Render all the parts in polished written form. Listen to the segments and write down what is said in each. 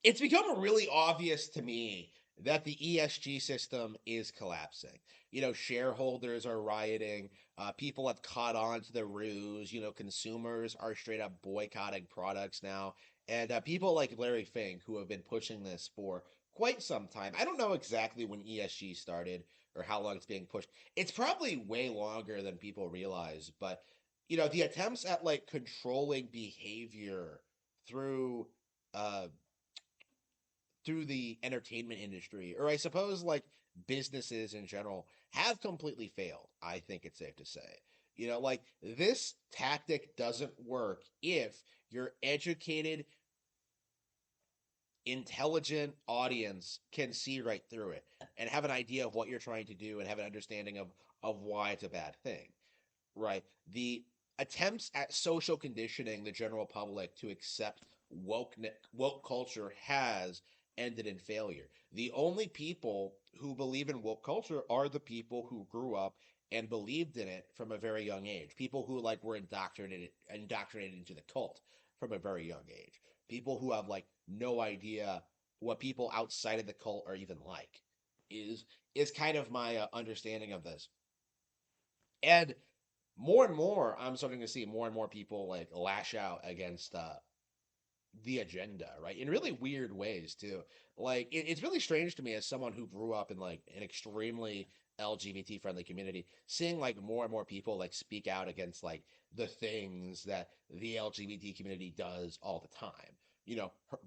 It's become really obvious to me that the ESG system is collapsing. Shareholders are rioting. People have caught on to the ruse. Consumers are straight up boycotting products now. And people like Larry Fink, who have been pushing this for quite some time. I don't know exactly when ESG started or how long it's being pushed. It's probably way longer than people realize. But, the attempts at like controlling behavior through uh, through the entertainment industry, or I suppose like businesses in general, have completely failed. I think it's safe to say. Like this tactic doesn't work if your educated, intelligent audience can see right through it and have an idea of what you're trying to do and have an understanding of why it's a bad thing, right? The attempts at social conditioning the general public to accept woke culture has ended in failure. The only people who believe in woke culture are the people who grew up and believed in it from a very young age. People who like were indoctrinated into the cult from a very young age. People who have like no idea what people outside of the cult are even like is is kind of my understanding of this. And more, I'm starting to see more and more people like lash out against the agenda, right? In really weird ways too. Like it's really strange to me as someone who grew up in like an extremely LGBT friendly community, seeing like more and more people like speak out against like the things that the LGBT community does all the time.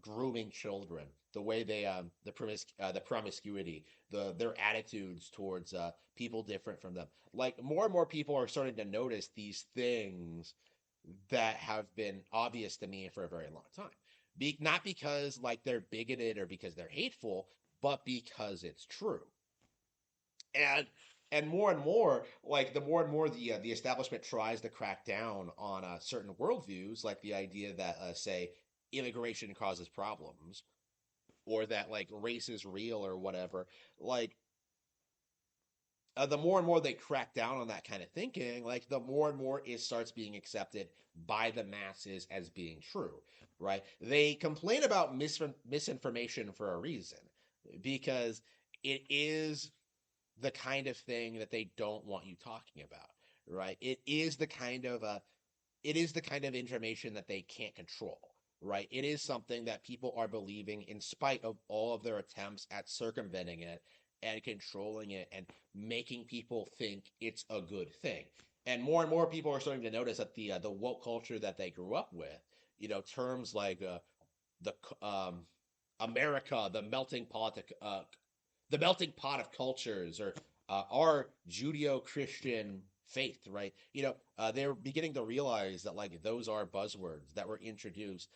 Grooming children, the way they the promiscuity, their attitudes towards people different from them. Like more and more people are starting to notice these things that have been obvious to me for a very long time. Not because like they're bigoted or because they're hateful, but because it's true. And and more, like the more and more the establishment tries to crack down on certain worldviews, like the idea that say immigration causes problems or that like race is real or whatever. Like the more and more they crack down on that kind of thinking, like the more and more it starts being accepted by the masses as being true, right? They complain about misinformation for a reason because it is the kind of thing that they don't want you talking about, right? It is the kind of information that they can't control, right? It is something that people are believing in spite of all of their attempts at circumventing it and controlling it and making people think it's a good thing. And more people are starting to notice that the woke culture that they grew up with, terms like the America, the melting pot of cultures, or our Judeo-Christian faith, right? They're beginning to realize that like those are buzzwords that were introduced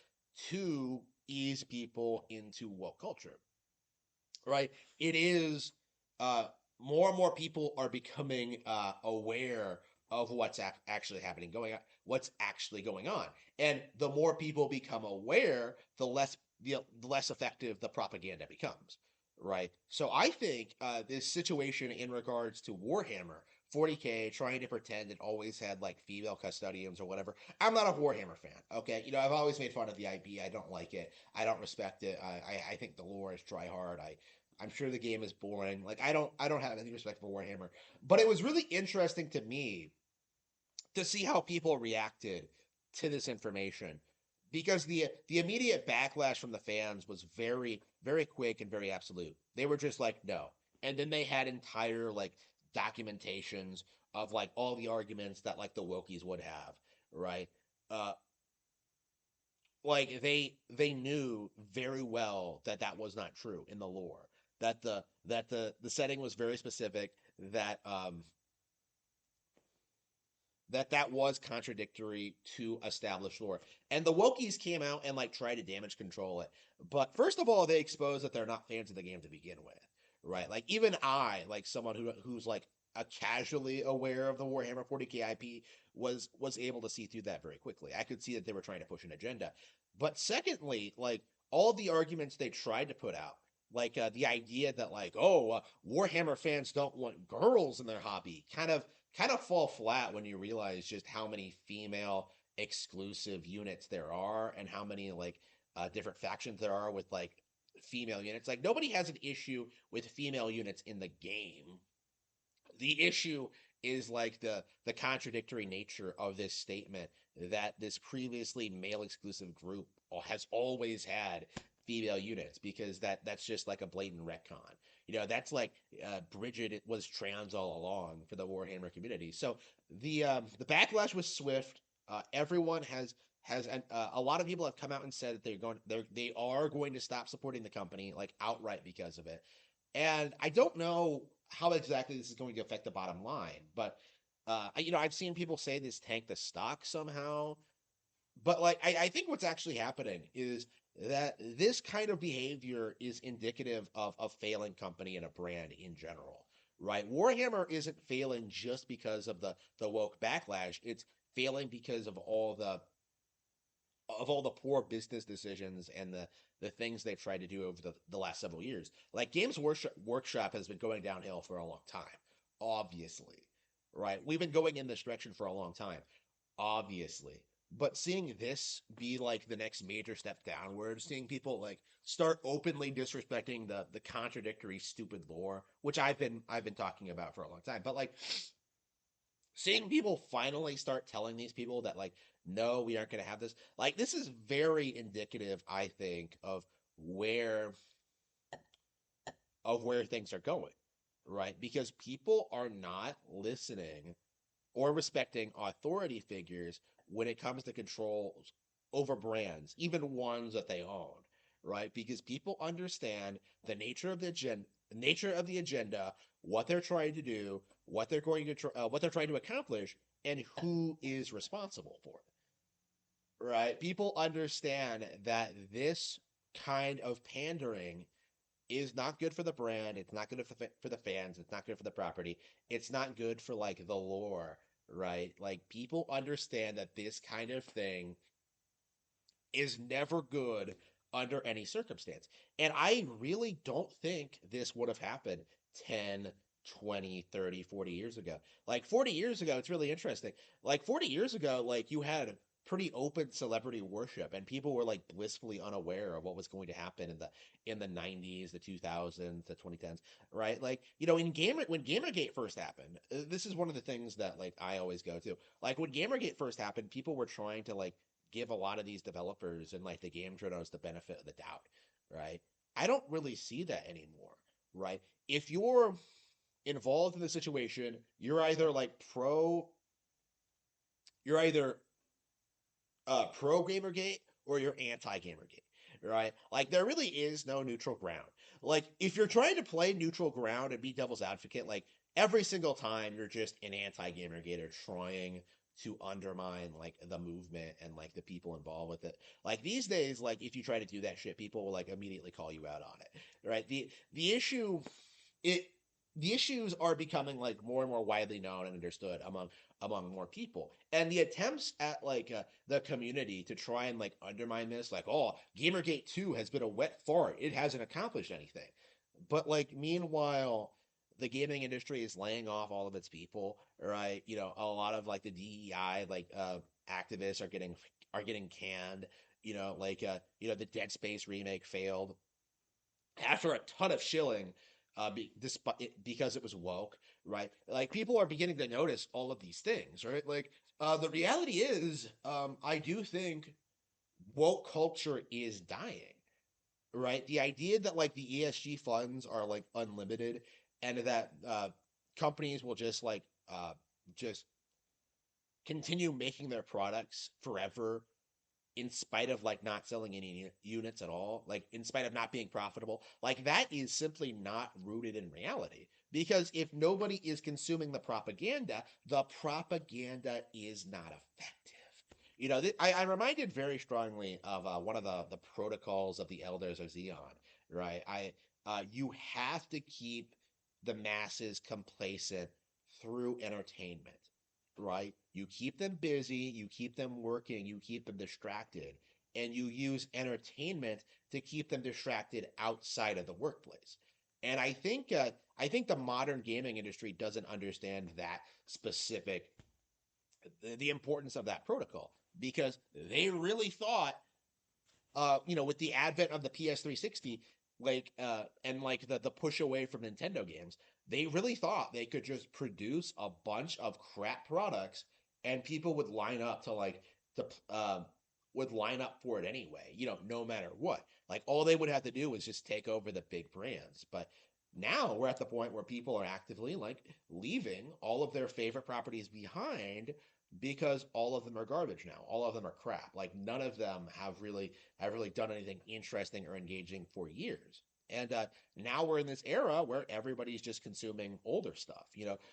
to ease people into woke culture, right? It is uh, more and more people are becoming aware of actually happening, what's actually going on, and the more people become aware, the less effective the propaganda becomes, right? So I think this situation in regards to Warhammer 40K trying to pretend it always had like female custodians or whatever. I'm not a Warhammer fan. Okay, I've always made fun of the IP. I don't like it. I don't respect it. I think the lore is try hard. I'm sure the game is boring. Like I don't have any respect for Warhammer. But it was really interesting to me to see how people reacted to this information because the immediate backlash from the fans was very very quick and very absolute. They were just like no. And then they had entire like documentations of like all the arguments that like the Wokies would have, right? Uh like they knew very well that that was not true in the lore, that the setting was very specific, that that was contradictory to established lore, and the Wokies came out and like tried to damage control it. But first of all, they exposed that they're not fans of the game to begin with, right? Like even I, like someone who's like a casually aware of the Warhammer 40K IP, was able to see through that very quickly. I could see that they were trying to push an agenda. But secondly, like all the arguments they tried to put out, like the idea that like Warhammer fans don't want girls in their hobby, kind of fall flat when you realize just how many female exclusive units there are and how many like different factions there are with like female units. Like nobody has an issue with female units in the game. The issue is like the contradictory nature of this statement that this previously male exclusive group has always had female units, because that's just like a blatant retcon. That's like Bridget was trans all along for the Warhammer community. So the backlash was swift. Everyone has a lot of people have come out and said that they are going to stop supporting the company like outright because of it. And I don't know how exactly this is going to affect the bottom line, but I've seen people say this tanked the stock somehow. But like, I think what's actually happening is that this kind of behavior is indicative of a failing company and a brand in general, right? Warhammer isn't failing just because of the woke backlash. It's failing because of all the poor business decisions and the things they've tried to do over the last several years. Like Workshop has been going downhill for a long time, obviously, right? We've been going in this direction for a long time, obviously. But seeing this be like the next major step downward, seeing people like start openly disrespecting the contradictory, stupid lore, which I've been talking about for a long time, but like seeing people finally start telling these people that like no, we aren't going to have this, like this is very indicative, I think, where where things are going, right? Because people are not listening or respecting authority figures when it comes to controls over brands, even ones that they own, right? Because people understand the nature of the agenda, what they're trying to do, what they're trying to accomplish, and who is responsible for it, right? People understand that this kind of pandering is not good for the brand. It's not good for the fans. It's not good for the property. It's not good for like the lore, right? Like people understand that this kind of thing is never good under any circumstance. And I really don't think this would have happened 10, 20, 30, 40 years ago. Like 40 years ago, it's really interesting. Like 40 years ago, like you had pretty open celebrity worship and people were like blissfully unaware of what was going to happen in the 90s, the 2000s, the 2010s, right? Like, when Gamergate first happened, this is one of the things that like I always go to. Like when Gamergate first happened, people were trying to like give a lot of these developers and like the game journals the benefit of the doubt, right? I don't really see that anymore, right? If you're involved in the situation, you're either pro Gamergate or you're anti Gamergate, right? Like there really is no neutral ground. Like if you're trying to play neutral ground and be devil's advocate, like every single time you're just an anti Gamergate or trying to undermine like the movement and like the people involved with it. Like these days, like if you try to do that shit, people will like immediately call you out on it, right? The issue it the issues are becoming like more and more widely known and understood among more people, and the attempts at like the community to try and like undermine this, like, oh, Gamergate 2 has been a wet fart, it hasn't accomplished anything. But like meanwhile, the gaming industry is laying off all of its people, right? A lot of like the DEI like activists are getting canned. The Dead Space remake failed after a ton of shilling, because it was woke, right? Like people are beginning to notice all of these things, right? Like the reality is, I do think woke culture is dying, right? The idea that like the ESG funds are like unlimited and that companies will just continue making their products forever in spite of like not selling any units at all, like in spite of not being profitable, like that is simply not rooted in reality. Because if nobody is consuming the propaganda is not effective. I'm reminded very strongly of one of the protocols of the Elders of Xeon, right? You have to keep the masses complacent through entertainment, right? You keep them busy, you keep them working, you keep them distracted, and you use entertainment to keep them distracted outside of the workplace. And I think the modern gaming industry doesn't understand that specific the importance of that protocol, because they really thought with the advent of the PS360, And like the push away from Nintendo games, they really thought they could just produce a bunch of crap products and people would line up to like the would line up for it anyway, no matter what. Like all they would have to do was just take over the big brands. But now we're at the point where people are actively like leaving all of their favorite properties behind because all of them are garbage now. All of them are crap. Like none of them have really done anything interesting or engaging for years. And now we're in this era where everybody's just consuming older stuff,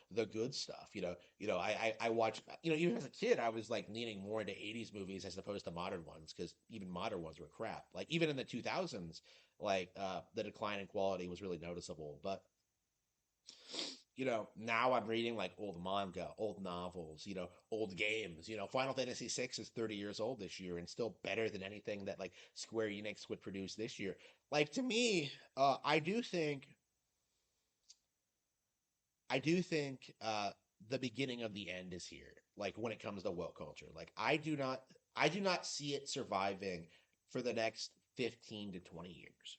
the good stuff. I watch, even as a kid, I was like leaning more into 80s movies as opposed to modern ones because even modern ones were crap. Like even in the 2000s, like the decline in quality was really noticeable. But now I'm reading like old manga, old novels, old games. Final Fantasy VI is 30 years old this year and still better than anything that like Square Enix would produce this year. Like to me, I do think the beginning of the end is here. Like when it comes to woke culture, like I do not see it surviving for the next 15 to 20 years.